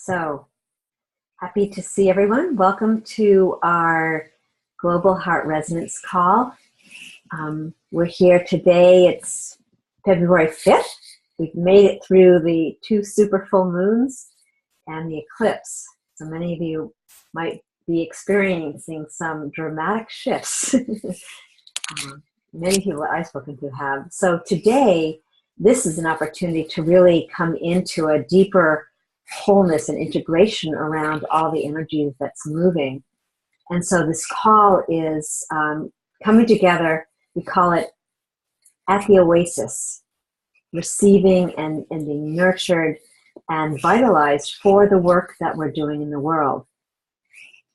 So happy to see everyone. Welcome to our Global Heart Resonance call. We're here today. It's February 5th. We've made it through the 2 super full moons and the eclipse. So many of you might be experiencing some dramatic shifts. Many people that I've spoken to have. So today, this is an opportunity to really come into a deeper wholeness and integration around all the energy that's moving. And so this call is coming together. We call it at the OASIS, receiving and being nurtured and vitalized for the work that we're doing in the world.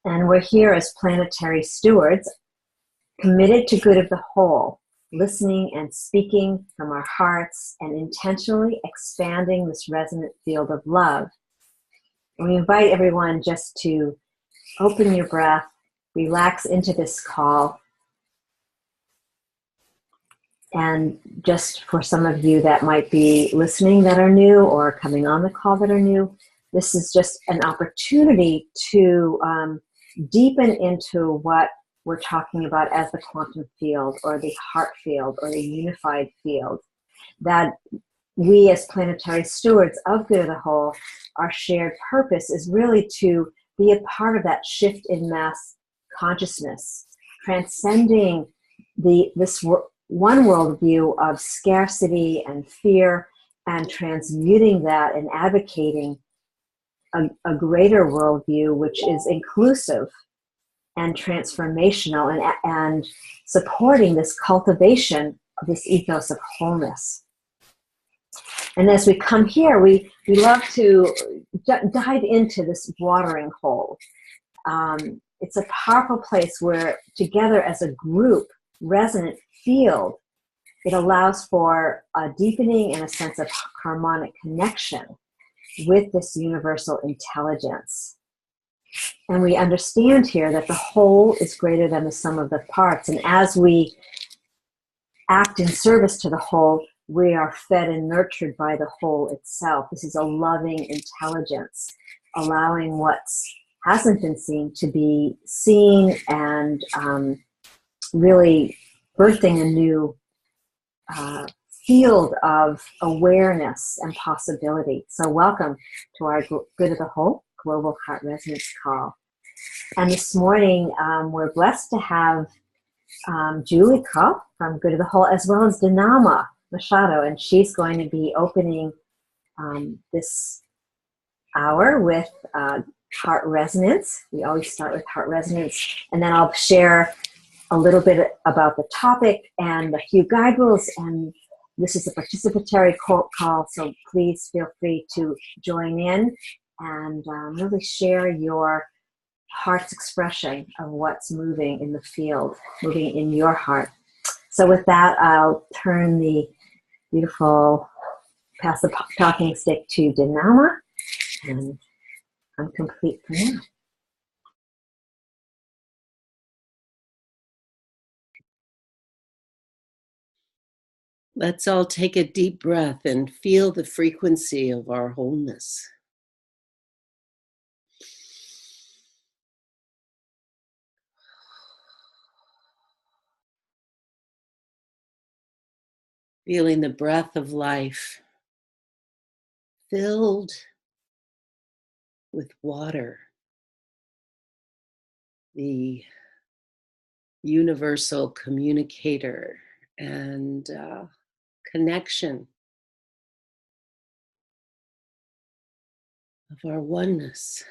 And we're here as planetary stewards, committed to good of the whole, listening and speaking from our hearts and intentionally expanding this resonant field of love. And we invite everyone just to open your breath, relax into this call. And just for some of you that might be listening that are new or coming on the call that are new, this is just an opportunity to deepen into what we're talking about as the quantum field or the heart field or the unified field. That we as planetary stewards of good of the whole, our shared purpose is really to be a part of that shift in mass consciousness, transcending this one worldview of scarcity and fear and transmuting that and advocating a greater worldview which is inclusive and transformational and supporting this cultivation of this ethos of wholeness. And as we come here, we love to dive into this watering hole. It's a powerful place where together as a group, resonant field, it allows for a deepening and a sense of harmonic connection with this universal intelligence. And we understand here that the whole is greater than the sum of the parts. And as we act in service to the whole, we are fed and nurtured by the whole itself. This is a loving intelligence, allowing what hasn't been seen to be seen and really birthing a new field of awareness and possibility. So welcome to our Good of the Whole Global Heart Resonance call. And this morning, we're blessed to have Julie Kopp from Good of the Whole, as well as Dinama Machado, and she's going to be opening this hour with heart resonance. We always start with heart resonance, and then I'll share a little bit about the topic and a few guide rules. And this is a participatory call, so please feel free to join in and really share your heart's expression of what's moving in the field, moving in your heart. So with that, I'll turn the pass the talking stick to Dinama, and I'm complete for now. Let's all take a deep breath and feel the frequency of our wholeness. Feeling the breath of life filled with water, the universal communicator and connection of our oneness.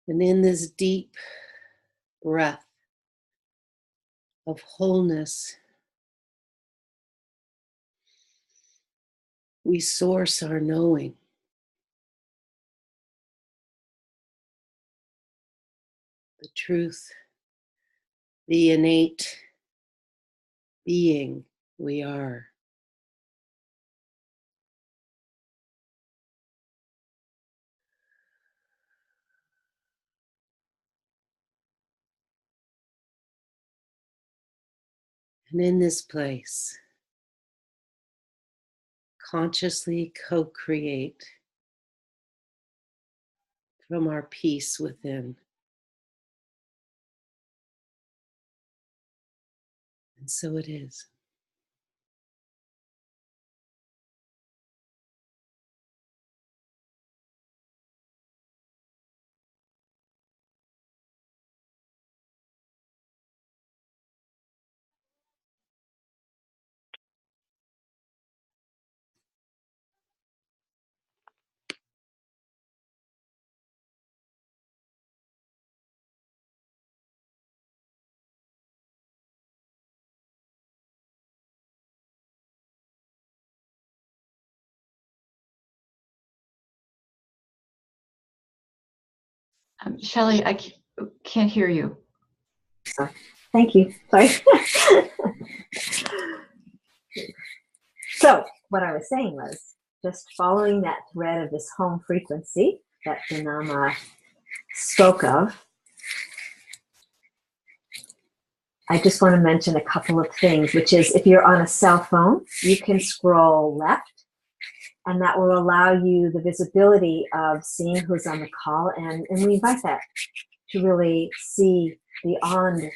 And in this deep breath of wholeness, we source our knowing. The truth, the innate being we are. And in this place, consciously co-create from our peace within. And so it is. Shelley, I can't hear you. Thank you. Sorry. So what I was saying was just following that thread of this home frequency that Janama spoke of. I just want to mention a couple of things, which is if you're on a cell phone, you can scroll left, and that will allow you the visibility of seeing who's on the call. And we invite that to really see beyond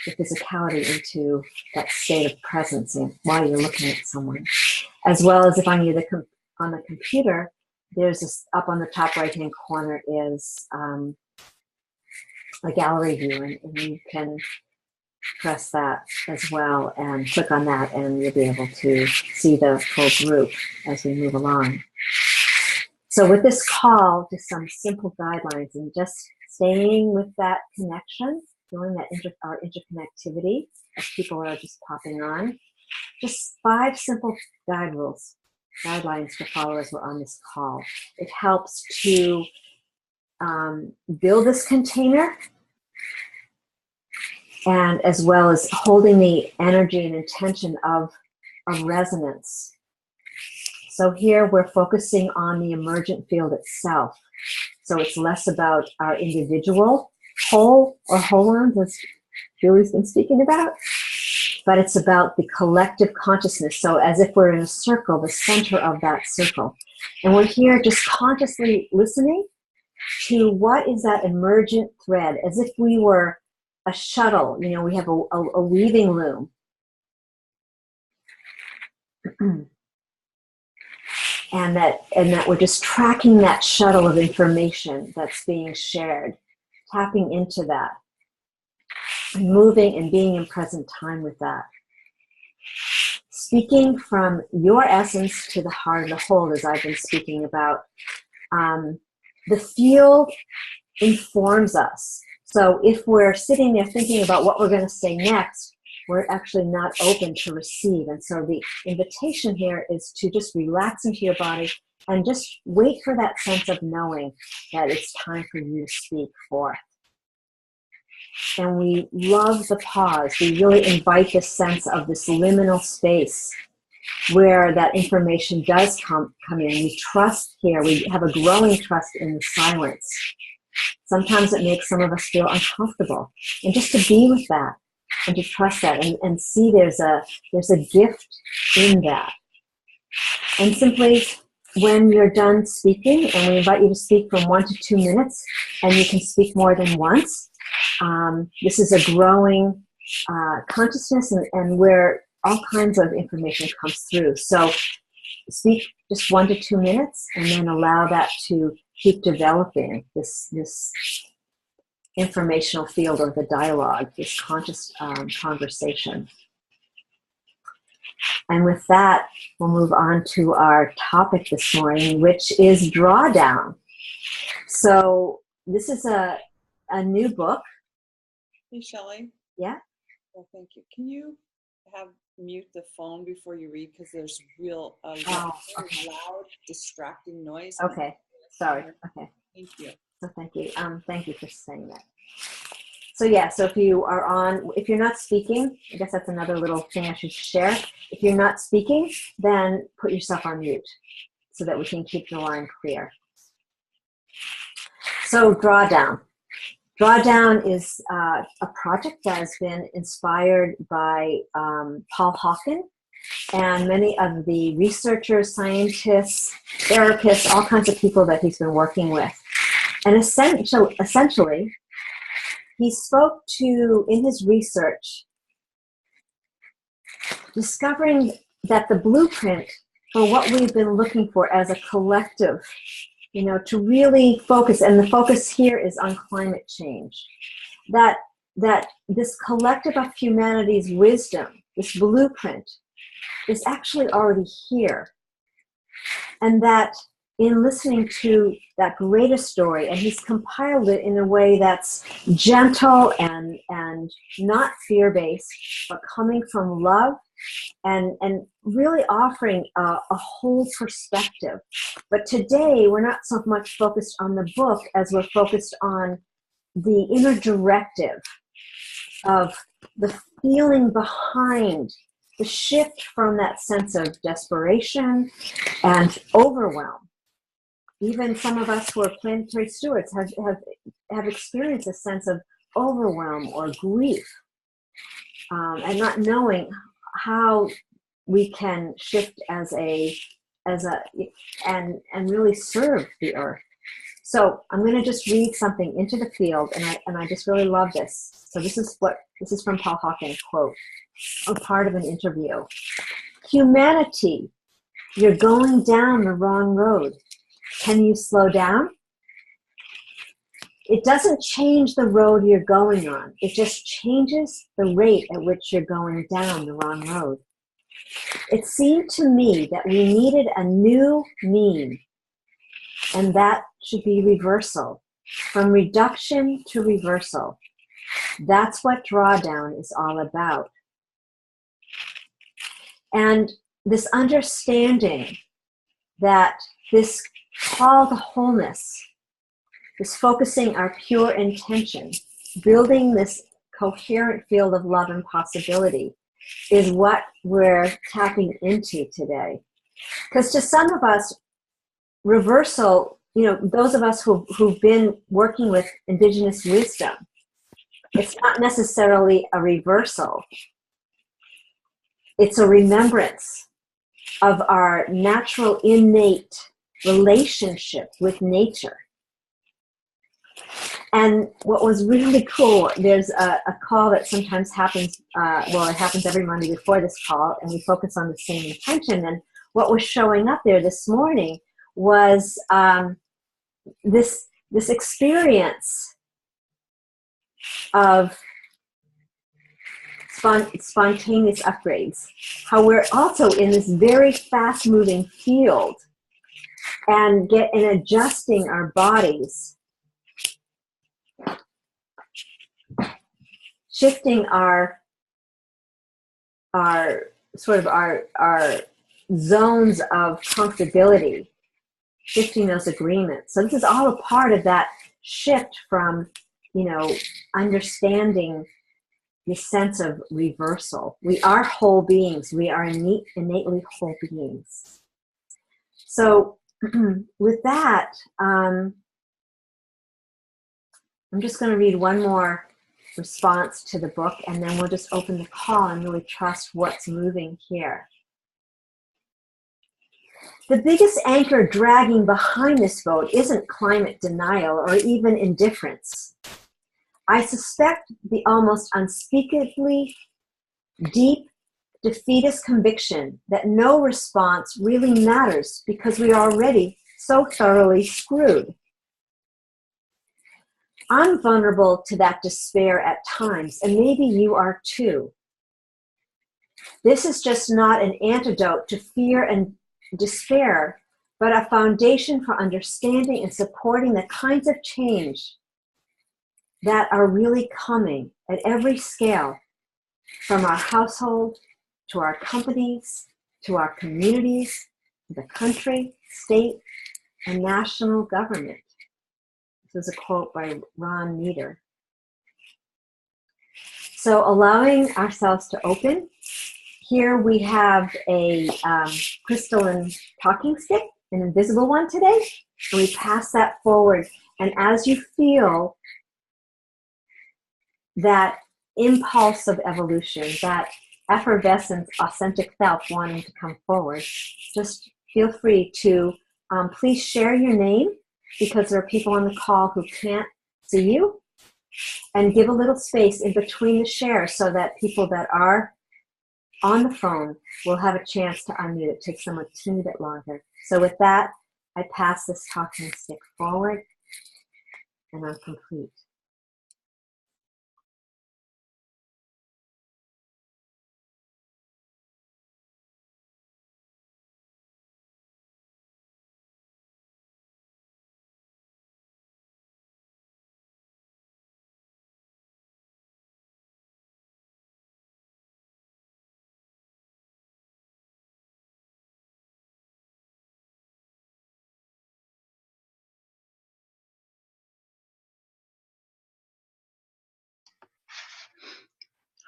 the physicality into that state of presence and while you're looking at someone. As well as if on the computer, there's this, up on the top right-hand corner is a gallery view, and you can press that as well and click on that, and you'll be able to see the full group as we move along. So with this call, just some simple guidelines and just staying with that connection, feeling that our interconnectivity as people are just popping on. Just 5 simple guidelines to follow as we're on this call. It helps to build this container, and as well as holding the energy and intention of resonance. So here we're focusing on the emergent field itself. So it's less about our individual whole or whole-ons, as Julie's been speaking about, but it's about the collective consciousness. So as if we're in a circle, the center of that circle. And we're here just consciously listening to what is that emergent thread, as if we were a shuttle. You know, we have a weaving loom. And that we're just tracking that shuttle of information that's being shared, tapping into that, and moving and being in present time with that. Speaking from your essence to the heart of the whole, as I've been speaking about, the field informs us. So if we're sitting there thinking about what we're going to say next, we're actually not open to receive. And so the invitation here is to just relax into your body and just wait for that sense of knowing that it's time for you to speak forth. And we love the pause. We really invite this sense of this liminal space where that information does come in. We trust here. We have a growing trust in the silence. Sometimes it makes some of us feel uncomfortable. And just to be with that and to trust that and see there's a gift in that. And simply, when you're done speaking, and we invite you to speak from 1 to 2 minutes, and you can speak more than once. This is a growing consciousness, and where all kinds of information comes through. So speak just 1 to 2 minutes, and then allow that to keep developing this informational field, or the dialogue, this conscious conversation. And with that, we'll move on to our topic this morning, which is Drawdown. So this is a new book. Hey, Shelley. Yeah? Oh, thank you. Can you mute the phone before you read? Because there's very loud, distracting noise. Okay. Sorry. Okay. Thank you. So thank you. Thank you for saying that. So yeah, so if you're not speaking, I guess that's another little thing I should share. If you're not speaking, then put yourself on mute so that we can keep the line clear. So Drawdown. Drawdown is a project that has been inspired by Paul Hawken, and many of the researchers, scientists, therapists, all kinds of people that he's been working with. And essentially, he spoke to, in his research, discovering that the blueprint for what we've been looking for as a collective, to really focus, and the focus here is on climate change, that this collective of humanity's wisdom, this blueprint, is actually already here. And that in listening to that greatest story, and he's compiled it in a way that's gentle and not fear-based, but coming from love, and really offering a whole perspective. But today, we're not so much focused on the book as we're focused on the inner directive of the feeling behind the shift from that sense of desperation and overwhelm. Even some of us who are planetary stewards have experienced a sense of overwhelm or grief, and not knowing how we can shift and really serve the earth. So I'm going to just read something into the field, and I just really love this. So this is from Paul Hawken, quote, a part of an interview. Humanity, you're going down the wrong road. Can you slow down? It doesn't change the road you're going on. It just changes the rate at which you're going down the wrong road. It seemed to me that we needed a new mean, and that should be reversal, from reduction to reversal. That's what Drawdown is all about. And this understanding that this call to wholeness, this focusing our pure intention, building this coherent field of love and possibility, is what we're tapping into today. Because to some of us, reversal, those of us who've been working with indigenous wisdom, it's not necessarily a reversal. It's a remembrance of our natural, innate relationship with nature. And what was really cool, there's a call that sometimes happens, it happens every Monday before this call, and we focus on the same intention. And what was showing up there this morning was this experience of spontaneous upgrades, how we're also in this very fast-moving field and adjusting our bodies, shifting our zones of comfortability, shifting those agreements. So this is all a part of that shift from, understanding the sense of reversal. We are whole beings. We are innately whole beings. So with that, I'm just going to read one more response to the book, and then we'll just open the call and really trust what's moving here. The biggest anchor dragging behind this vote isn't climate denial or even indifference. I suspect the almost unspeakably deep defeatist conviction that no response really matters because we are already so thoroughly screwed. I'm vulnerable to that despair at times, and maybe you are too. This is just not an antidote to fear and despair, but a foundation for understanding and supporting the kinds of change that are really coming at every scale, from our household, to our companies, to our communities, to the country, state, and national government. This is a quote by Ron Meeder. So allowing ourselves to open. Here we have a crystalline talking stick, an invisible one today. And we pass that forward. And as you feel that impulse of evolution, that effervescence, authentic self wanting to come forward, just feel free to please share your name, because there are people on the call who can't see you, and give a little space in between the shares so that people that are on the phone will have a chance to unmute. It takes them a teeny bit longer. So with that, I pass this talking stick forward, and I'm complete.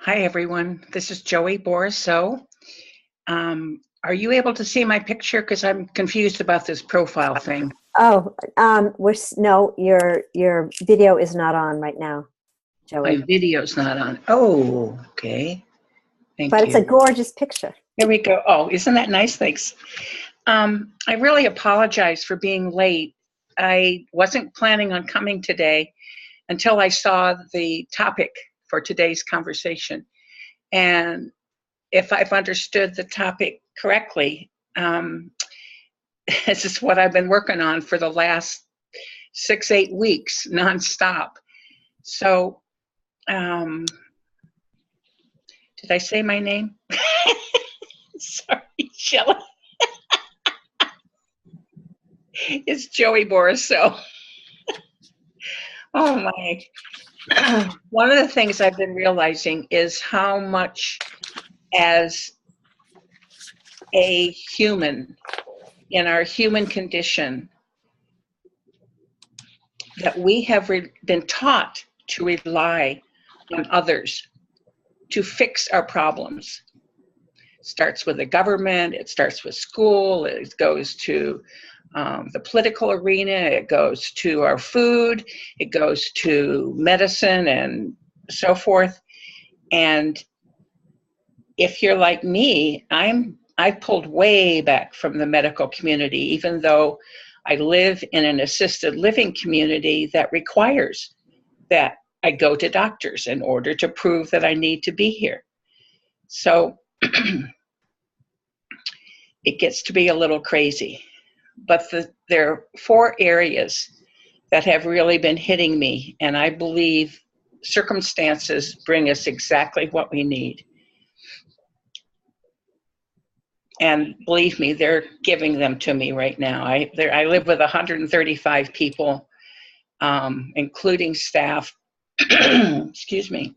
Hi, everyone. This is Joey Borisseau. Are you able to see my picture? Because I'm confused about this profile thing. Oh, no, your video is not on right now, Joey. My video's not on. Oh, okay. Thank you. But it's a gorgeous picture. Here we go. Oh, isn't that nice? Thanks. I really apologize for being late. I wasn't planning on coming today until I saw the topic for today's conversation. And if I've understood the topic correctly, this is what I've been working on for the last 6-8 weeks, nonstop. So, did I say my name? Sorry, Shelley. It's Joey Borisseau. Oh my. One of the things I've been realizing is how much, as a human, in our human condition, that we have been taught to rely on others to fix our problems. It starts with the government, it starts with school, it goes to the political arena, it goes to our food, it goes to medicine and so forth. And if you're like me, I pulled way back from the medical community, even though I live in an assisted living community that requires that I go to doctors in order to prove that I need to be here. So it gets to be a little crazy. But there are 4 areas that have really been hitting me, and I believe circumstances bring us exactly what we need. And believe me, they're giving them to me right now. I live with 135 people, including staff. Excuse me.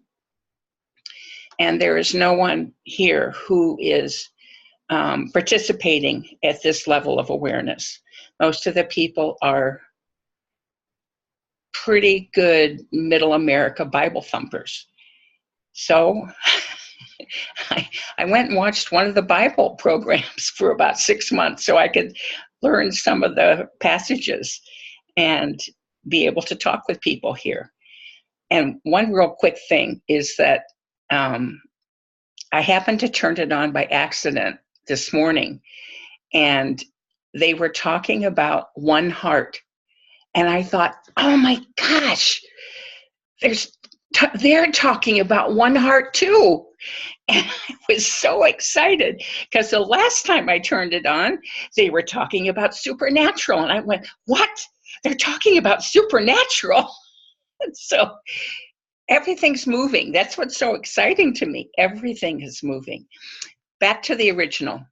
And there is no one here who is participating at this level of awareness. Most of the people are pretty good middle America Bible thumpers. So I went and watched one of the Bible programs for about 6 months so I could learn some of the passages and be able to talk with people here. And one real quick thing is that I happened to turn it on by accident this morning, and they were talking about one heart. And I thought, oh my gosh, they're talking about one heart too. And I was so excited because the last time I turned it on, they were talking about supernatural. And I went, what? They're talking about supernatural? And so everything's moving. That's what's so exciting to me. Everything is moving. Back to the original.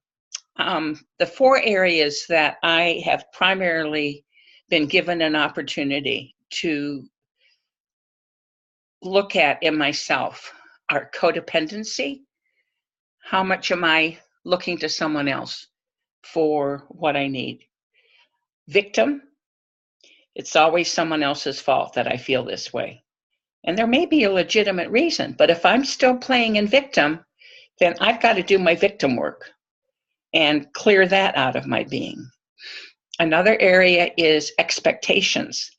The 4 areas that I have primarily been given an opportunity to look at in myself are codependency. How much am I looking to someone else for what I need? Victim. It's always someone else's fault that I feel this way. And there may be a legitimate reason, but if I'm still playing in victim, then I've got to do my victim work and clear that out of my being. Another area is expectations.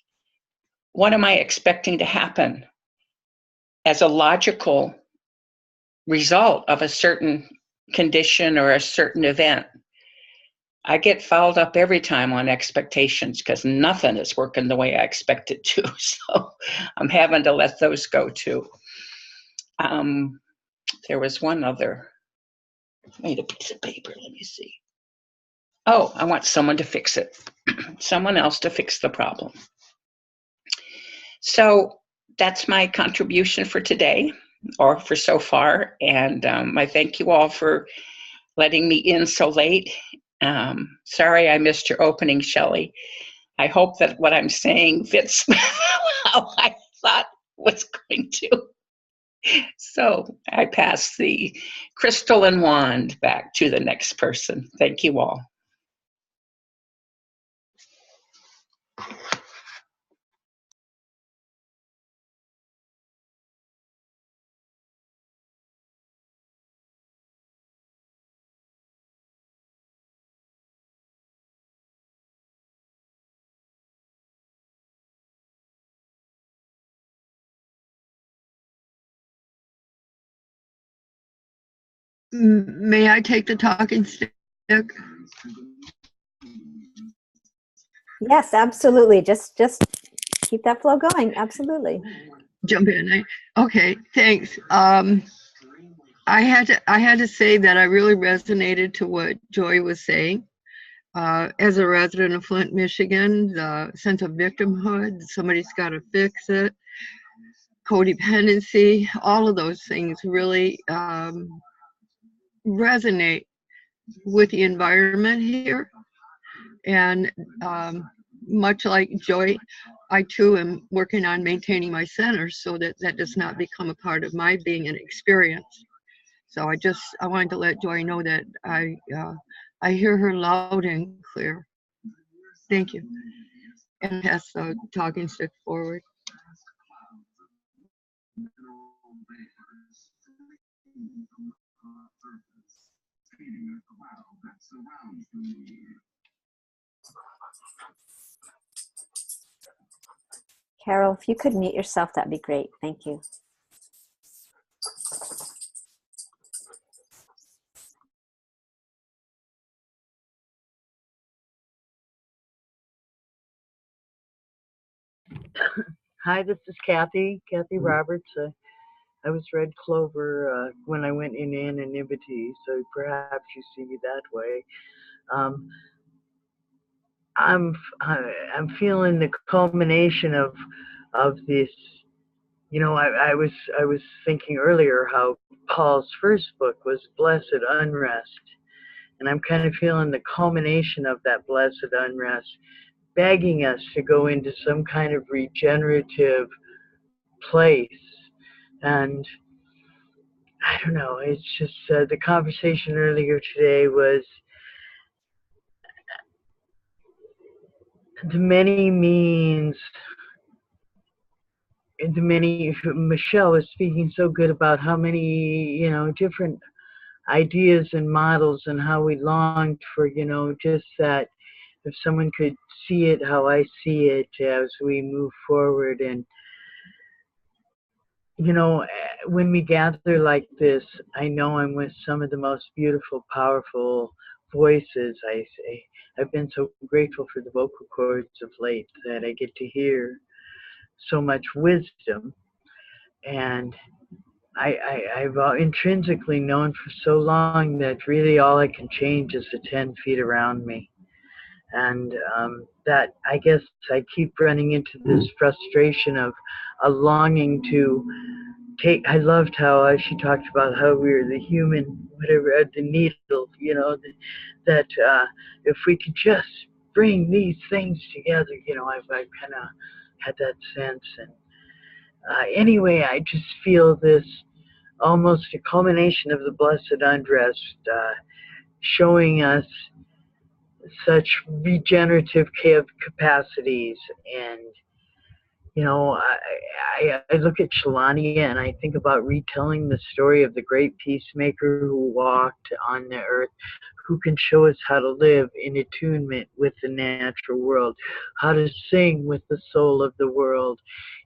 What am I expecting to happen as a logical result of a certain condition or a certain event. I get fouled up every time on expectations because nothing is working the way I expect it to. So I'm having to let those go too. There was one other. I made a piece of paper. Let me see. Oh, I want someone to fix it. Someone else to fix the problem. So that's my contribution for today, or for so far. And I thank you all for letting me in so late. Sorry I missed your opening, Shelley. I hope that what I'm saying fits how I thought was going to. So I pass the crystal and wand back to the next person. Thank you all. May I take the talking stick? Yes, absolutely. Just keep that flow going. Absolutely. Jump in. Okay, thanks. I had to say that I really resonated to what Joy was saying. As a resident of Flint, Michigan, the sense of victimhood, somebody's got to fix it, codependency, all of those things really resonate with the environment here. And much like Joy, I too am working on maintaining my center so that that does not become a part of my being and experience. So I wanted to let Joy know that I hear her loud and clear. Thank you. And pass the talking stick forward. Carol, if you could mute yourself, that'd be great. Thank you. Hi, this is Kathy Roberts. I was Red Clover when I went in anonymity, so perhaps you see me that way. I'm feeling the culmination of this. You know, I was thinking earlier how Paul's first book was Blessed Unrest, and I'm kind of feeling the culmination of that blessed unrest, begging us to go into some kind of regenerative place. And I don't know, it's just the conversation earlier today was the many means, Michelle was speaking so good about how many, different ideas and models and how we longed for, just that if someone could see it how I see it as we move forward. And when we gather like this, I know I'm with some of the most beautiful, powerful voices. I've been so grateful for the vocal cords of late that I get to hear so much wisdom. And I've intrinsically known for so long that really all I can change is the 10 feet around me. And that, I guess, I keep running into this frustration of a longing to take. I loved how she talked about how we're the human, whatever, the needle, that if we could just bring these things together, I've kind of had that sense. And anyway, I just feel this almost a culmination of the blessed undressed, showing us such regenerative capacities. And You know, I look at Shalania and I think about retelling the story of the great peacemaker who walked on the earth, who can show us how to live in attunement with the natural world, how to sing with the soul of the world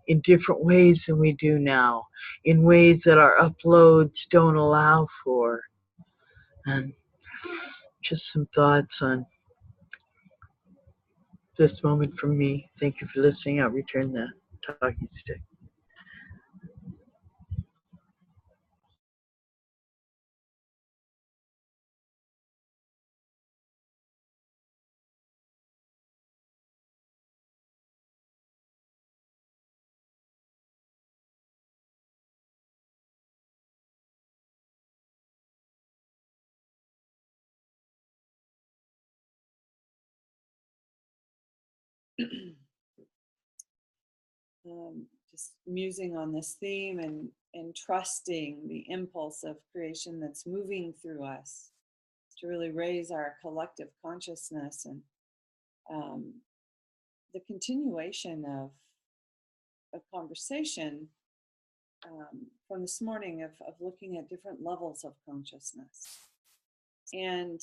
in different ways than we do now, in ways that our uploads don't allow for. And just some thoughts on this moment from me. Thank you for listening. I'll return the talking stick. Just musing on this theme and trusting the impulse of creation that's moving through us to really raise our collective consciousness, and the continuation of a conversation from this morning of looking at different levels of consciousness. And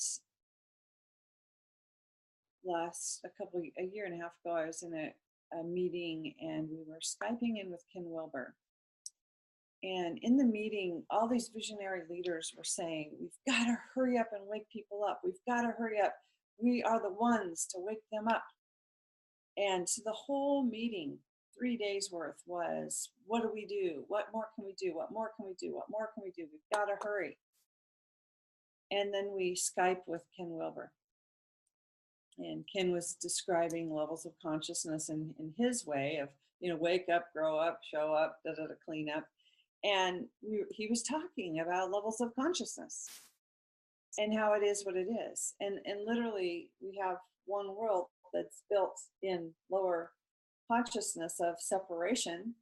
a year and a half ago, I was in a meeting and we were Skyping in with Ken Wilber. And in the meeting, all these visionary leaders were saying, we've got to hurry up and wake people up. We've got to hurry up. We are the ones to wake them up. And so the whole meeting, 3 days worth, was, what do we do? What more can we do? What more can we do? What more can we do? We've got to hurry. And then we Skype with Ken Wilber. And Ken was describing levels of consciousness in his way of, wake up, grow up, show up, clean up. And he was talking about levels of consciousness and how it is what it is. And literally, we have one world that's built in lower consciousness of separation,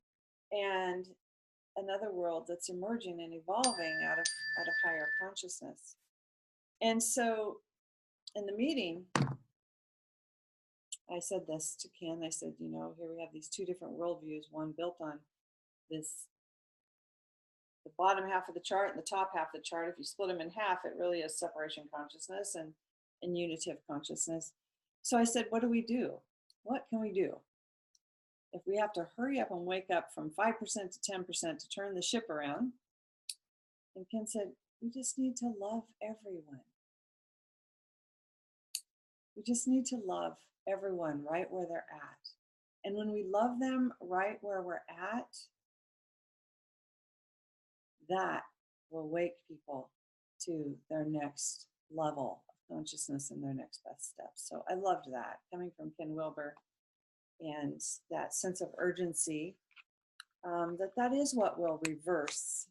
and another world that's emerging and evolving out of higher consciousness. And so in the meeting, I said this to Ken. I said, here we have these two different worldviews, one built on the bottom half of the chart and the top half of the chart. If you split them in half, it really is separation consciousness and unitive consciousness. So I said, what do we do? What can we do? If we have to hurry up and wake up from 5% to 10% to turn the ship around. And Ken said, we just need to love everyone. We just need to love everyone right where they're at. And when we love them right where we're at, that will wake people to their next level of consciousness and their next best steps. So I loved that, coming from Ken Wilber, and that sense of urgency, that is what will reverse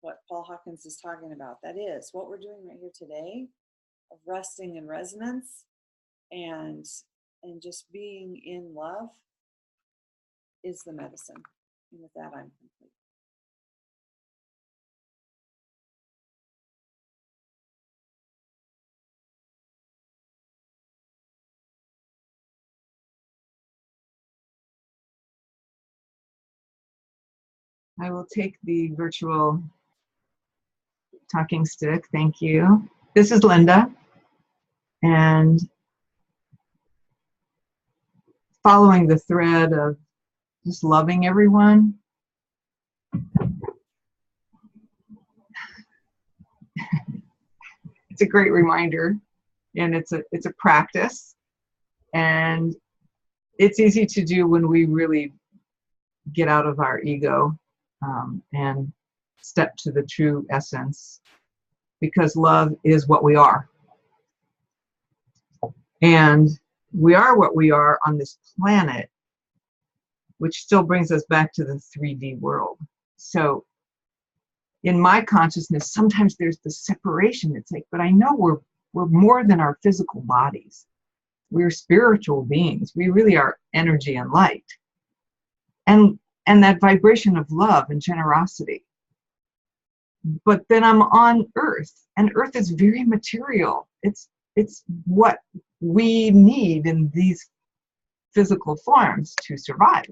what Paul Hawkins is talking about. That is what we're doing right here today, of resting in resonance and just being in love is the medicine. And with that, I'm complete. I will take the virtual talking stick. Thank you. This is Linda. And following the thread of just loving everyone, it's a great reminder, and it's a practice, and it's easy to do when we really get out of our ego and step to the true essence, because love is what we are. And we are what we are on this planet, which still brings us back to the 3D world. So in my consciousness, sometimes there's the separation. It's like, but I know we're more than our physical bodies. We're spiritual beings. We really are energy and light. And that vibration of love and generosity. But then I'm on Earth, and Earth is very material. It's what we need in these physical forms to survive.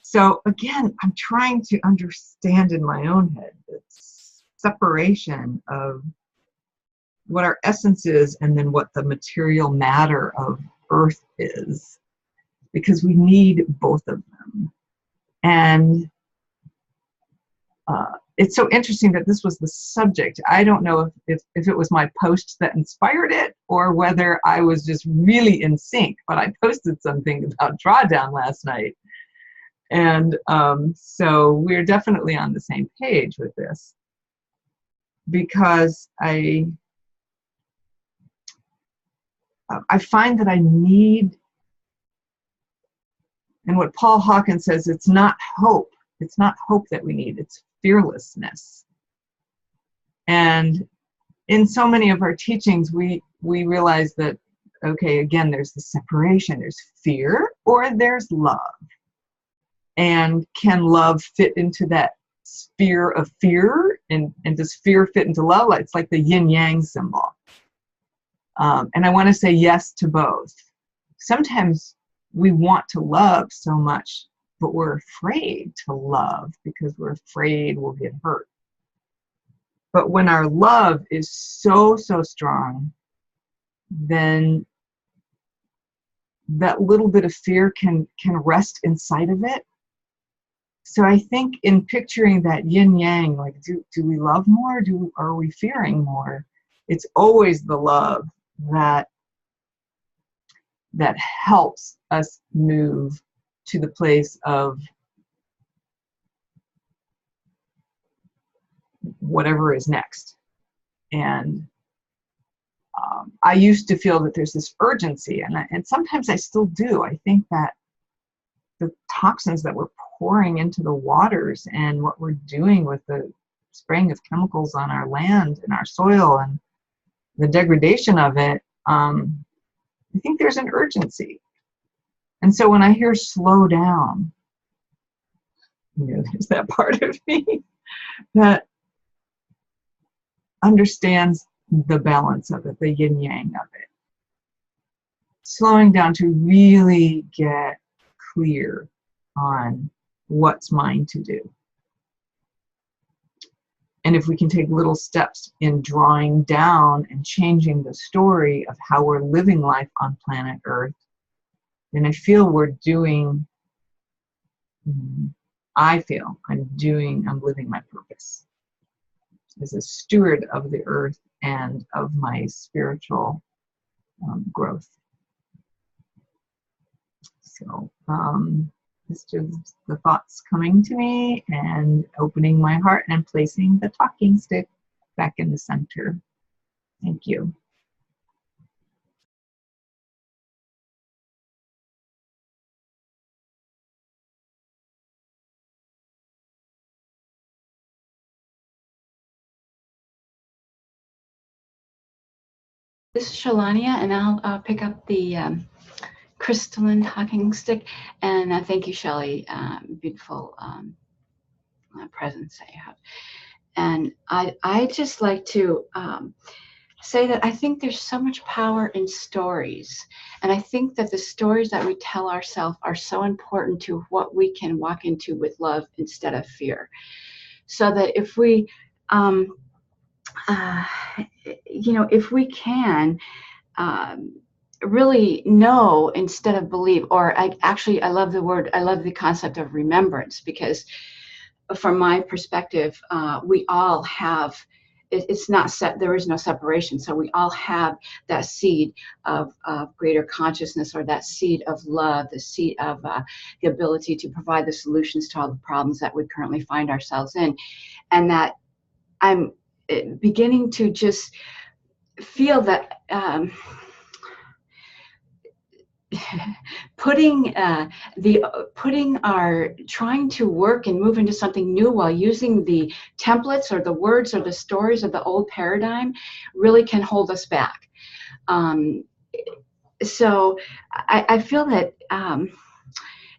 So again, I'm trying to understand in my own head this separation of what our essence is and then what the material matter of earth is, because we need both of them. And it's so interesting that this was the subject. I don't know if it was my post that inspired it or whether I was just really in sync, but I posted something about Drawdown last night. And so we're definitely on the same page with this, because I find that I need, and what Paul Hawken says, it's not hope. It's not hope that we need, it's fearlessness. And in so many of our teachings, we realize that, okay, again, there's the separation. There's fear or there's love. And can love fit into that sphere of fear? And does fear fit into love? It's like the yin-yang symbol. And I want to say yes to both. Sometimes we want to love so much, but we're afraid to love because we're afraid we'll get hurt. But when our love is so, so strong, then that little bit of fear can rest inside of it. So I think in picturing that yin-yang, like do we love more? Or are we fearing more? It's always the love that helps us move to the place of whatever is next. And I used to feel that there's this urgency, and sometimes I still do. I think that the toxins that we're pouring into the waters and what we're doing with the spraying of chemicals on our land and our soil and the degradation of it, I think there's an urgency. And so when I hear slow down, there's that part of me that understands the balance of it, the yin-yang of it. Slowing down to really get clear on what's mine to do. And if we can take little steps in drawing down and changing the story of how we're living life on planet Earth, then I feel I'm living my purpose as a steward of the earth and of my spiritual growth. So it's just the thoughts coming to me and opening my heart and placing the talking stick back in the center. Thank you. This is Shalania, and I'll pick up the crystalline talking stick. And thank you, Shelley. Beautiful presence that you have. And I just like to say that I think there's so much power in stories. And I think that the stories that we tell ourselves are so important to what we can walk into with love instead of fear. So that if we, if we can really know instead of believe, or I love the concept of remembrance, because from my perspective, we all have, it's not set, there is no separation. So we all have that seed of greater consciousness, or that seed of love, the seed of the ability to provide the solutions to all the problems that we currently find ourselves in. And that I'm beginning to just feel that trying to work and move into something new while using the templates or the words or the stories of the old paradigm really can hold us back. So I feel that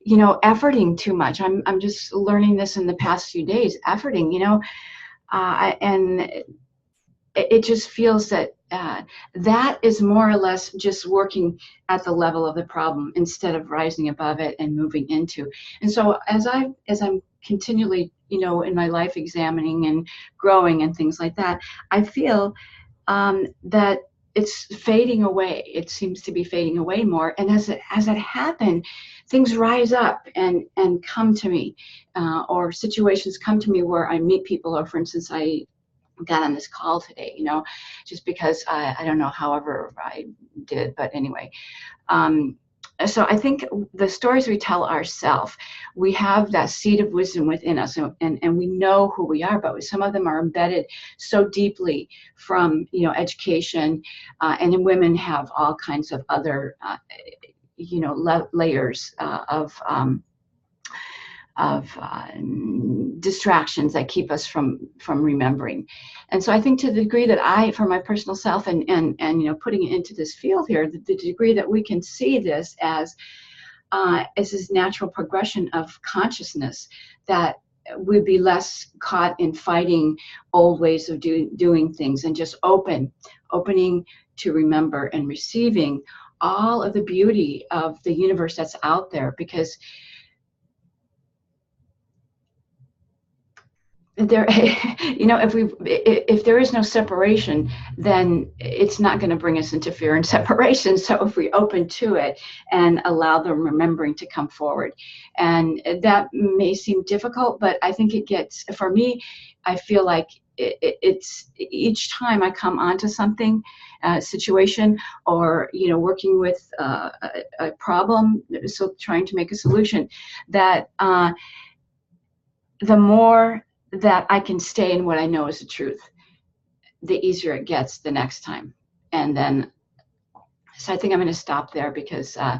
efforting too much. I'm just learning this in the past few days. Efforting, and it just feels that that is more or less just working at the level of the problem instead of rising above it and moving into. And so as I'm continually, in my life examining and growing and things like that, I feel that it's fading away. It seems to be fading away more. And as it happened, things rise up and come to me, or situations come to me where I meet people, or for instance, I got on this call today, just because I don't know, however I did, but anyway. So I think the stories we tell ourselves, we have that seed of wisdom within us, and we know who we are, but some of them are embedded so deeply from, education, and then women have all kinds of other, layers of distractions that keep us from remembering. And so I think to the degree that for my personal self and putting it into this field here, the degree that we can see this as this natural progression of consciousness, that we'd be less caught in fighting old ways of doing things, and just opening to remember and receiving all of the beauty of the universe that's out there. Because there, if there is no separation, then it's not going to bring us into fear and separation. So if we open to it and allow the remembering to come forward, and that may seem difficult, but I think it gets, for me, I feel like it's each time I come onto something, situation, or working with a problem, so trying to make a solution, that the more that I can stay in what I know is the truth, the easier it gets the next time. And then, so I think I'm going to stop there, because I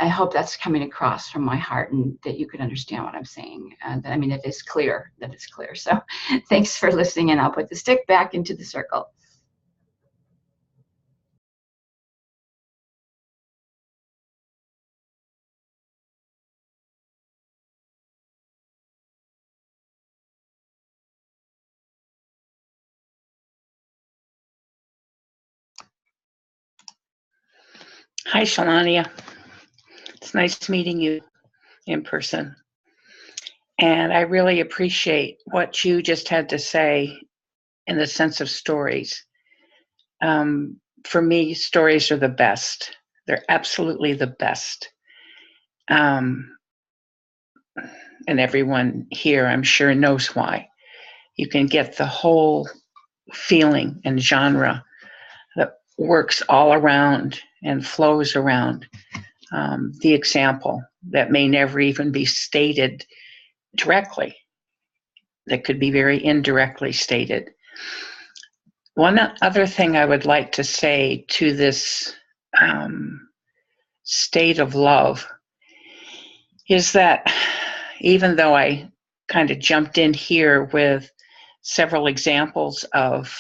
hope that's coming across from my heart, and that you can understand what I'm saying. That it's clear. So thanks for listening, and I'll put the stick back into the circle. Hi, Shalania. It's nice meeting you in person. And I really appreciate what you just had to say in the sense of stories. For me, stories are the best. They're absolutely the best. And everyone here, I'm sure, knows why. You can get the whole feeling and genre that works all around and flows around the example that may never even be stated directly, that could be very indirectly stated. One other thing I would like to say to this state of love is that, even though I kind of jumped in here with several examples of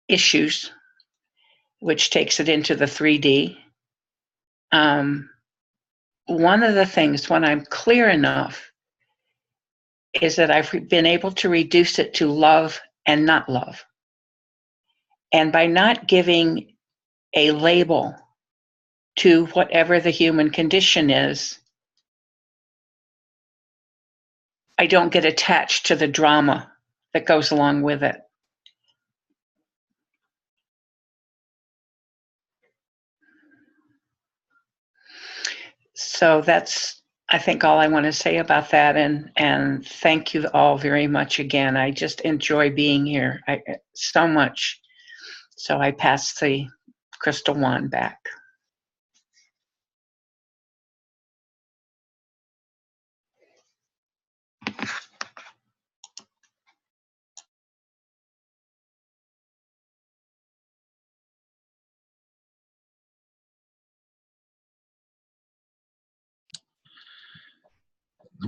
issues, which takes it into the 3D, one of the things, when I'm clear enough, is that I've been able to reduce it to love and not love. And by not giving a label to whatever the human condition is, I don't get attached to the drama that goes along with it. So that's, I think, all I want to say about that. And thank you all very much again. I just enjoy being here so much. So I pass the crystal wand back.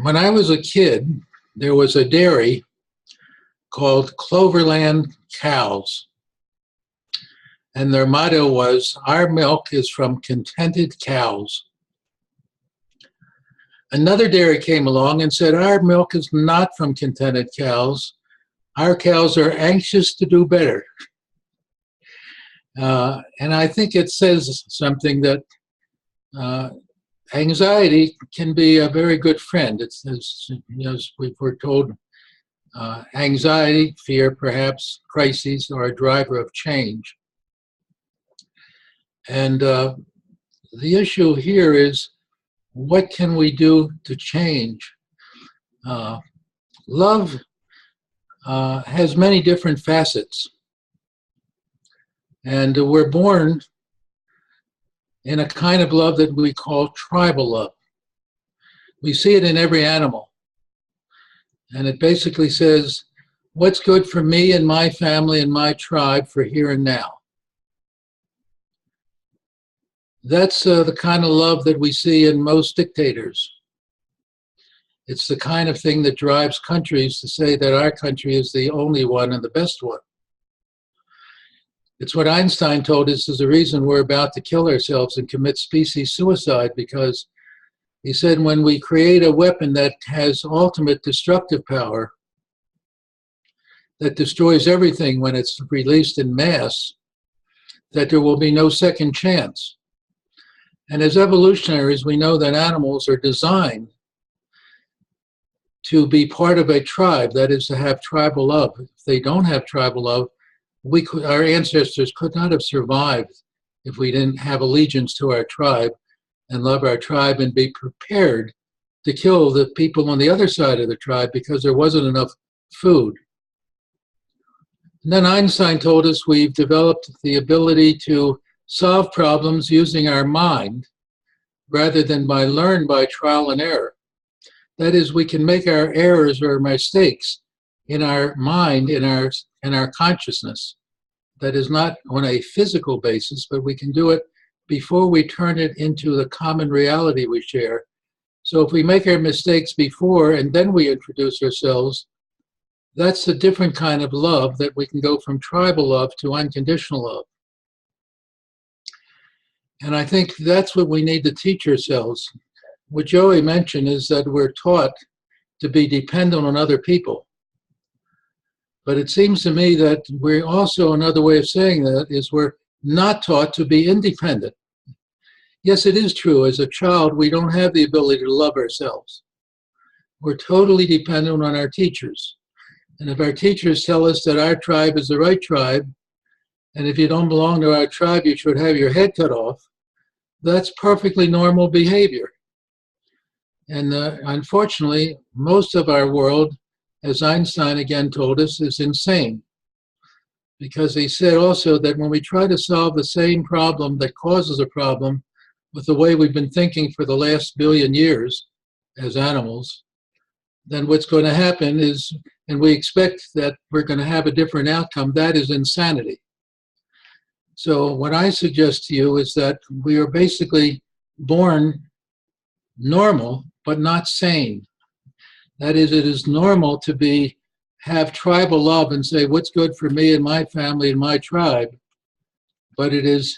When I was a kid, there was a dairy called Cloverland Cows. And their motto was, "Our milk is from contented cows." Another dairy came along and said, "Our milk is not from contented cows. our cows are anxious to do better. And I think it says something that anxiety can be a very good friend. It's, as we were told, anxiety, fear, perhaps crises, are a driver of change. And the issue here is, what can we do to change? Love has many different facets. And we're born in a kind of love that we call tribal love. We see it in every animal. And it basically says, what's good for me and my family and my tribe for here and now? That's the kind of love that we see in most dictators. It's the kind of thing that drives countries to say that our country is the only one and the best one. It's what Einstein told us is the reason we're about to kill ourselves and commit species suicide, because he said when we create a weapon that has ultimate destructive power, that destroys everything when it's released in mass, that there will be no second chance. And as evolutionaries, we know that animals are designed to be part of a tribe, that is to have tribal love. If they don't have tribal love, our ancestors could not have survived if we didn't have allegiance to our tribe and love our tribe and be prepared to kill the people on the other side of the tribe because there wasn't enough food. And then Einstein told us we've developed the ability to solve problems using our mind rather than learn by trial and error. That is, we can make our errors or mistakes in our mind, in our consciousness. That is not on a physical basis, but we can do it before we turn it into the common reality we share. So if we make our mistakes before and then we introduce ourselves, that's a different kind of love, that we can go from tribal love to unconditional love. And I think that's what we need to teach ourselves. What Joey mentioned is that we're taught to be dependent on other people. But it seems to me that we're also, another way of saying that is we're not taught to be independent. Yes, it is true. As a child, we don't have the ability to love ourselves. We're totally dependent on our teachers. And if our teachers tell us that our tribe is the right tribe, and if you don't belong to our tribe, you should have your head cut off, that's perfectly normal behavior. And unfortunately, most of our world, as Einstein again told us, is insane. Because he said also that when we try to solve the same problem that causes a problem with the way we've been thinking for the last billion years as animals, then what's going to happen is, and we expect that we're going to have a different outcome, that is insanity. So what I suggest to you is that we are basically born normal, but not sane. That is, it is normal to have tribal love and say, what's good for me and my family and my tribe, but it is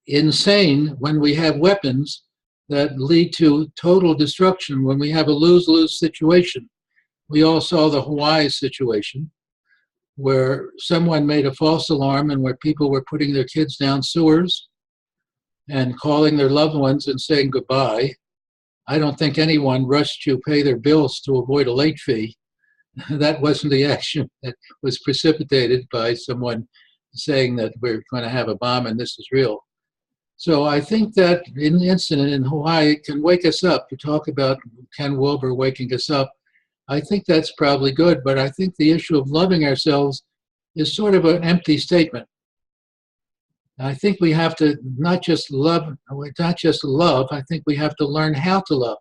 insane when we have weapons that lead to total destruction, when we have a lose-lose situation. We all saw the Hawaii situation, where someone made a false alarm and where people were putting their kids down sewers and calling their loved ones and saying goodbye. I don't think anyone rushed to pay their bills to avoid a late fee. That wasn't the action that was precipitated by someone saying that we're going to have a bomb and this is real. So I think that an incident in Hawaii can wake us up. To talk about Ken Wilber waking us up, I think that's probably good, but I think the issue of loving ourselves is sort of an empty statement. I think we have to not just love, I think we have to learn how to love.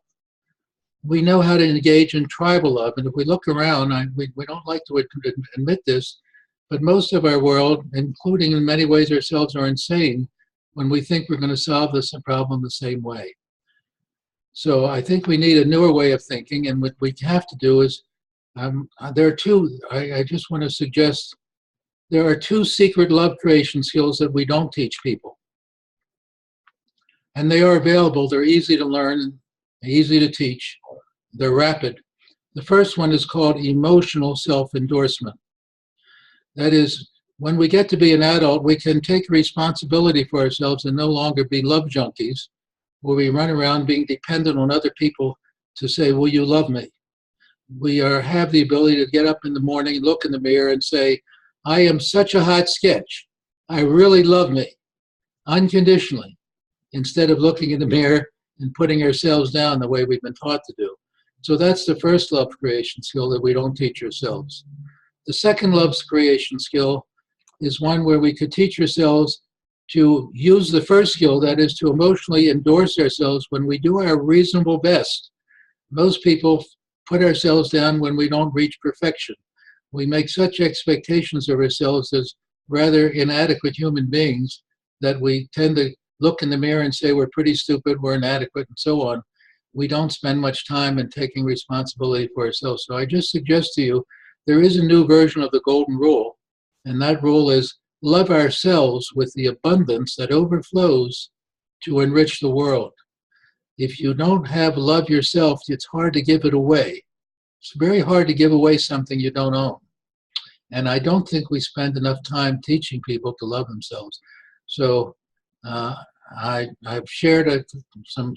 We know how to engage in tribal love, and if we look around, we don't like to admit this, but most of our world, including in many ways ourselves, are insane when we think we're going to solve this problem the same way. So I think we need a newer way of thinking, and what we have to do is, there are two, I just want to suggest, there are two secret love creation skills that we don't teach people. And they are available, they're easy to learn, easy to teach, they're rapid. The first one is called emotional self-endorsement. That is, when we get to be an adult, we can take responsibility for ourselves and no longer be love junkies, where we run around being dependent on other people to say, will you love me? We have the ability to get up in the morning, look in the mirror and say, I am such a hot sketch. I really love me, unconditionally, instead of looking in the mirror and putting ourselves down the way we've been taught to do. So that's the first love creation skill that we don't teach ourselves. The second love creation skill is one where we could teach ourselves to use the first skill, that is to emotionally endorse ourselves when we do our reasonable best. Most people put ourselves down when we don't reach perfection. We make such expectations of ourselves as rather inadequate human beings that we tend to look in the mirror and say we're pretty stupid, we're inadequate, and so on. We don't spend much time in taking responsibility for ourselves. So I just suggest to you, there is a new version of the golden rule, and that rule is love ourselves with the abundance that overflows to enrich the world. If you don't have love yourself, it's hard to give it away. It's very hard to give away something you don't own. And I don't think we spend enough time teaching people to love themselves. So I've shared some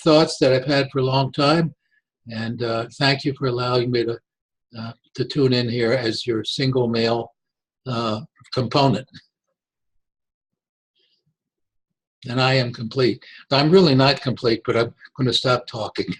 thoughts that I've had for a long time, and thank you for allowing me to tune in here as your single male component. And I am complete. I'm really not complete, but I'm going to stop talking.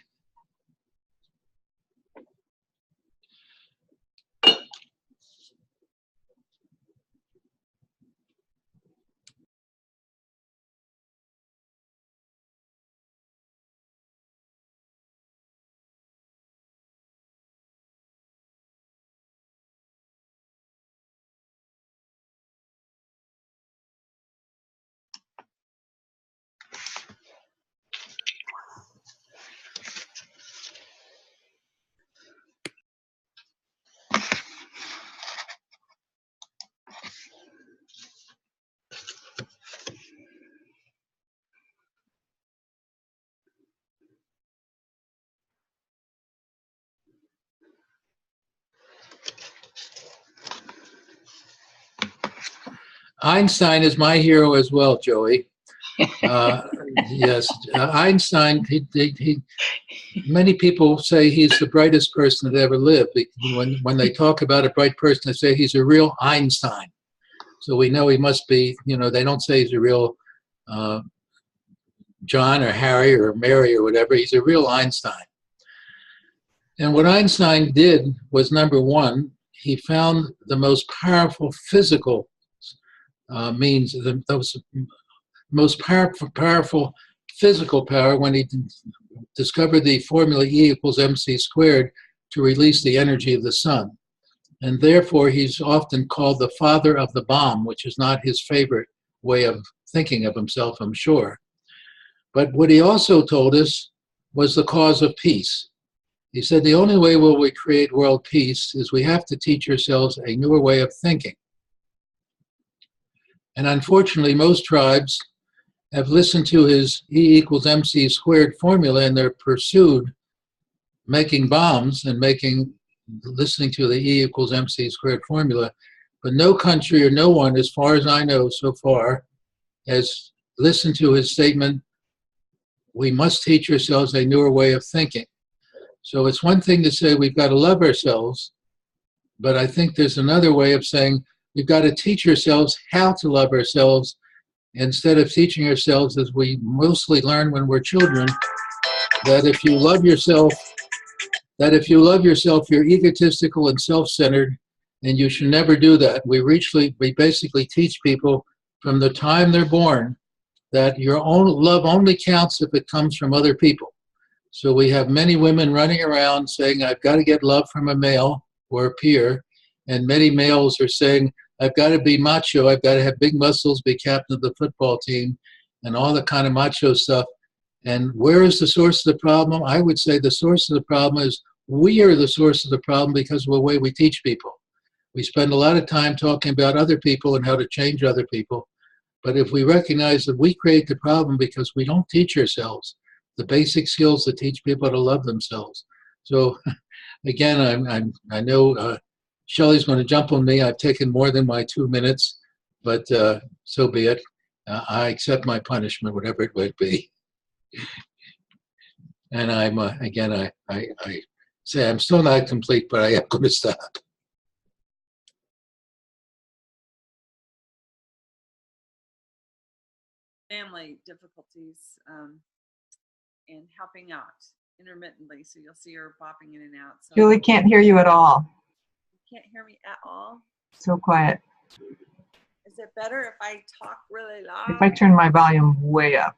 Einstein is my hero as well, Joey. Yes, Einstein, many people say he's the brightest person that ever lived. When they talk about a bright person, they say he's a real Einstein. So we know he must be, they don't say he's a real John or Harry or Mary or whatever. He's a real Einstein. And what Einstein did was, number one, he found the most powerful physical means, the most powerful physical power when he discovered the formula E equals mc squared to release the energy of the sun. And therefore, he's often called the father of the bomb, which is not his favorite way of thinking of himself, I'm sure. But what he also told us was the cause of peace. He said the only way will we create world peace is we have to teach ourselves a newer way of thinking. And unfortunately, most tribes have listened to his E equals mc squared formula, and they're pursued making bombs and listening to the E equals mc squared formula. But no country or no one, as far as I know so far, has listened to his statement, we must teach ourselves a newer way of thinking. So it's one thing to say we've got to love ourselves, but I think there's another way of saying we've got to teach ourselves how to love ourselves, instead of teaching ourselves, as we mostly learn when we're children, that if you love yourself, you're egotistical and self-centered, and you should never do that. We basically teach people from the time they're born that your own love only counts if it comes from other people. So we have many women running around saying, I've got to get love from a male or a peer, and many males are saying, I've got to be macho, I've got to have big muscles, be captain of the football team, and all the kind of macho stuff. And where is the source of the problem? I would say the source of the problem is we are the source of the problem because of the way we teach people. We spend a lot of time talking about other people and how to change other people. But if we recognize that we create the problem because we don't teach ourselves the basic skills that teach people to love themselves. So again, I know Shelley's going to jump on me. I've taken more than my 2 minutes, but so be it. I accept my punishment, whatever it would be. And I'm again, I say I'm still not complete, but I am going to stop. Family difficulties in helping out intermittently, so you'll see her popping in and out. So Julie can't hear you at all. you can't hear me at all. So quiet. Is it better if I talk really loud? If I turn my volume way up.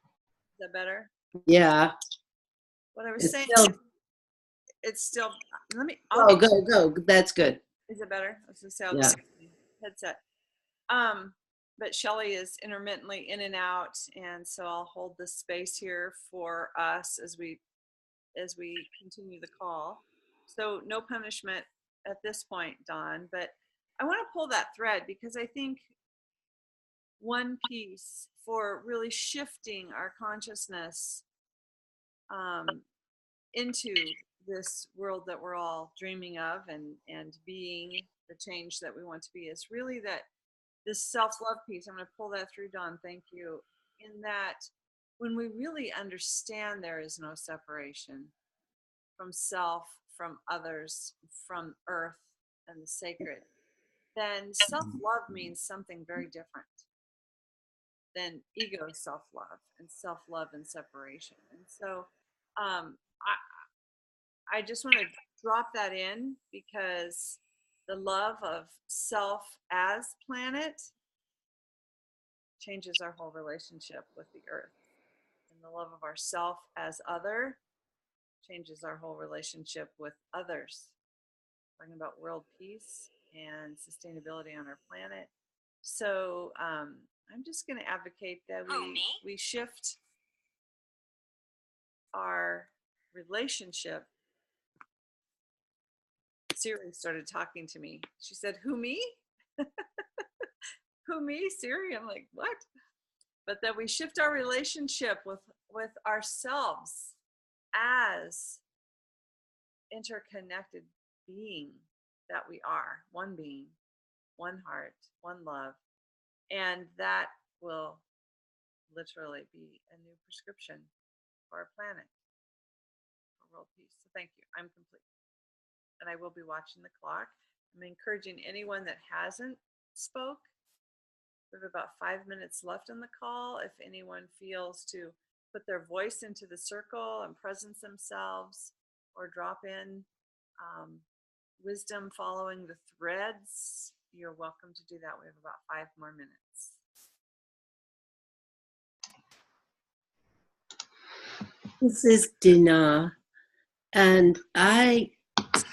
Is that better? Yeah. What I was It's saying, still- it's still. Let me. Oh, go. That's good. Is it better? Let's just say I'll Yeah. just headset. But Shelley is intermittently in and out, and so I'll hold the space here for us as we continue the call. So no punishment at this point, Dawn, but I want to pull that thread because I think one piece for really shifting our consciousness into this world that we're all dreaming of and being the change that we want to be is really that this self-love piece. I'm going to pull that through, Dawn. Thank you. In that, when we really understand there is no separation from self, from others, from earth and the sacred, then self-love means something very different than ego self-love and separation. And so I just want to drop that in because the love of self as planet changes our whole relationship with the earth. And the love of ourself as other changes our whole relationship with others. Talking about world peace and sustainability on our planet. So I'm just going to advocate that we shift our relationship. Siri started talking to me. She said, "Who, me?" Who, me, Siri? I'm like, what? But that we shift our relationship with ourselves as interconnected being that we are, one being, one heart, one love. And that will literally be a new prescription for our planet, for world peace. So thank you. I'm complete. And I will be watching the clock. I'm encouraging anyone that hasn't spoke. We have about 5 minutes left on the call. If anyone feels to put their voice into the circle and presence themselves or drop in wisdom following the threads, you're welcome to do that. We have about 5 more minutes. This is Dina, and I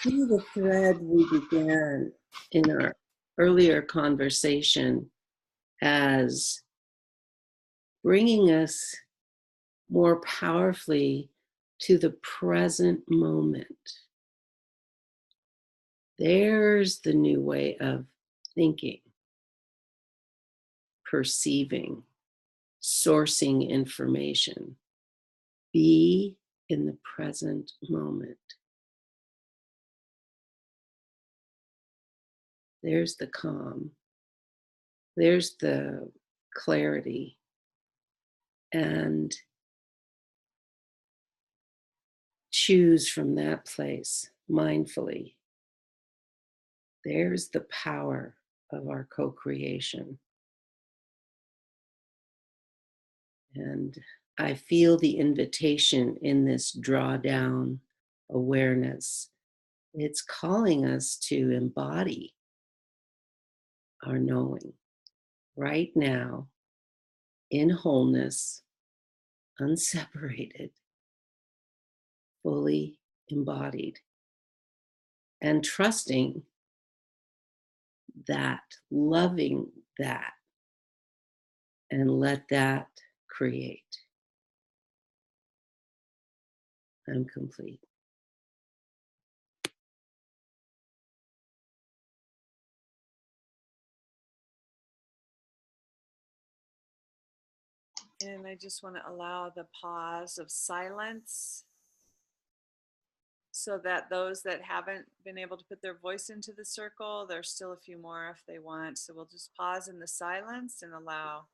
see the thread we began in our earlier conversation as bringing us more powerfully to the present moment. There's the new way of thinking, perceiving, sourcing information. Be in the present moment. There's the calm. There's the clarity. And choose from that place mindfully. There's the power of our co-creation. And I feel the invitation in this drawdown awareness. It's calling us to embody our knowing right now in wholeness, unseparated, fully embodied, and trusting that, loving that, and let that create. I'm complete. And I just want to allow the pause of silence so that those that haven't been able to put their voice into the circle, there's still a few more if they want. So we'll just pause in the silence and allow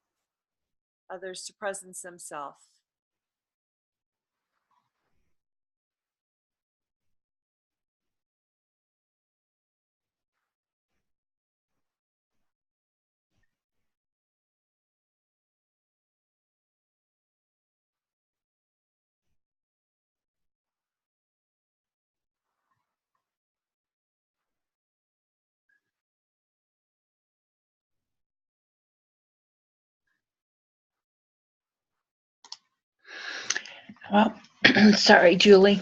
others to presence themselves. Well, sorry, Julie.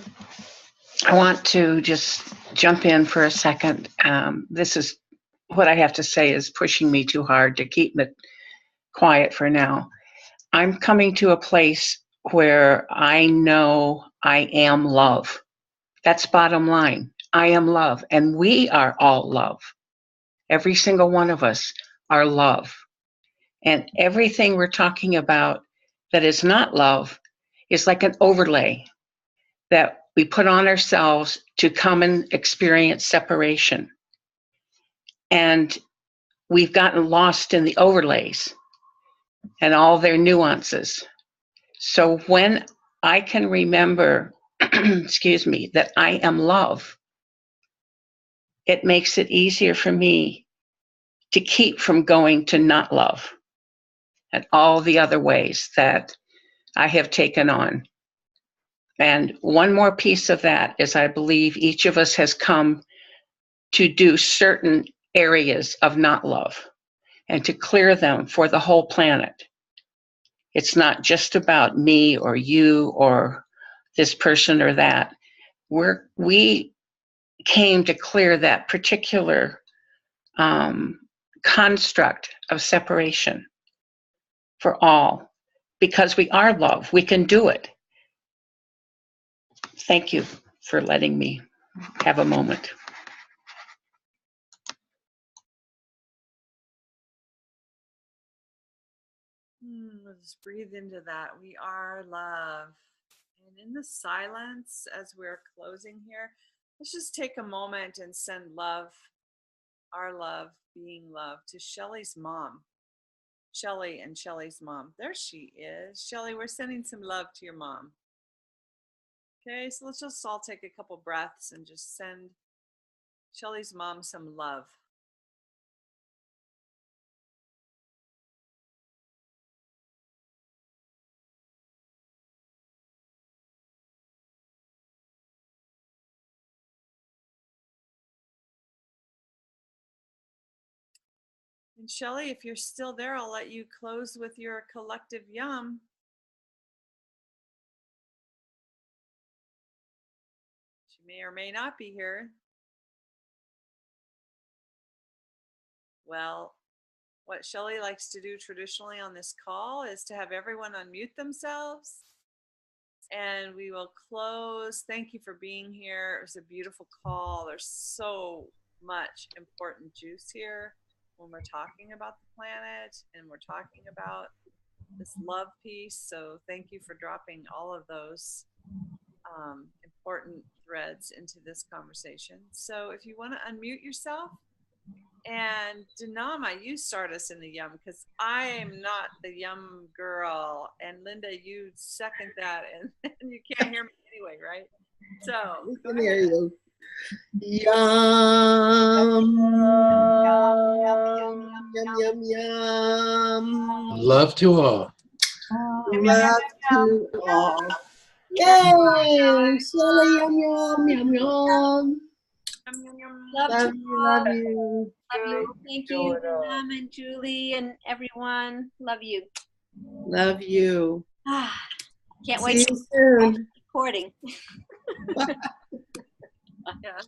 I want to just jump in for a second. This is what I have to say is pushing me too hard to keep it quiet for now. I'm coming to a place where I know I am love. That's bottom line. I am love, and we are all love. Every single one of us are love. And everything we're talking about that is not love is like an overlay that we put on ourselves to come and experience separation. And we've gotten lost in the overlays and all their nuances. So when I can remember, excuse me, that I am love, it makes it easier for me to keep from going to not love and all the other ways that I have taken on. And one more piece of that is I believe each of us has come to do certain areas of not love and to clear them for the whole planet. It's not just about me or you or this person or that. We came to clear that particular construct of separation for all, because we are love. We can do it. Thank you for letting me have a moment. Let's breathe into that. We are love. And in the silence, as we're closing here, let's just take a moment and send love, our love, being love, to Shelly's mom. Shelly and Shelly's mom. There she is. Shelly, we're sending some love to your mom. Okay, so let's just all take a couple breaths and just send Shelly's mom some love. And Shelly, if you're still there, I'll let you close with your collective yum. She may or may not be here. Well, what Shelly likes to do traditionally on this call is to have everyone unmute themselves. And we will close. Thank you for being here. It was a beautiful call. There's so much important juice here when we're talking about the planet and we're talking about this love piece. So thank you for dropping all of those important threads into this conversation. So if you want to unmute yourself, and Denama, you start us in the yum, because I am not the yum girl. And Linda, you second that, and you can't hear me anyway, right? So We can hear you. Yum, yum, yum, yum. Love to all. Love to all. Yay! Shelly, yum, yum, yum, yum. Love you, love you. Love you. Thank you, Mom and Julie and everyone. Love you. Love you. Can't See wait you to soon. recording. yeah.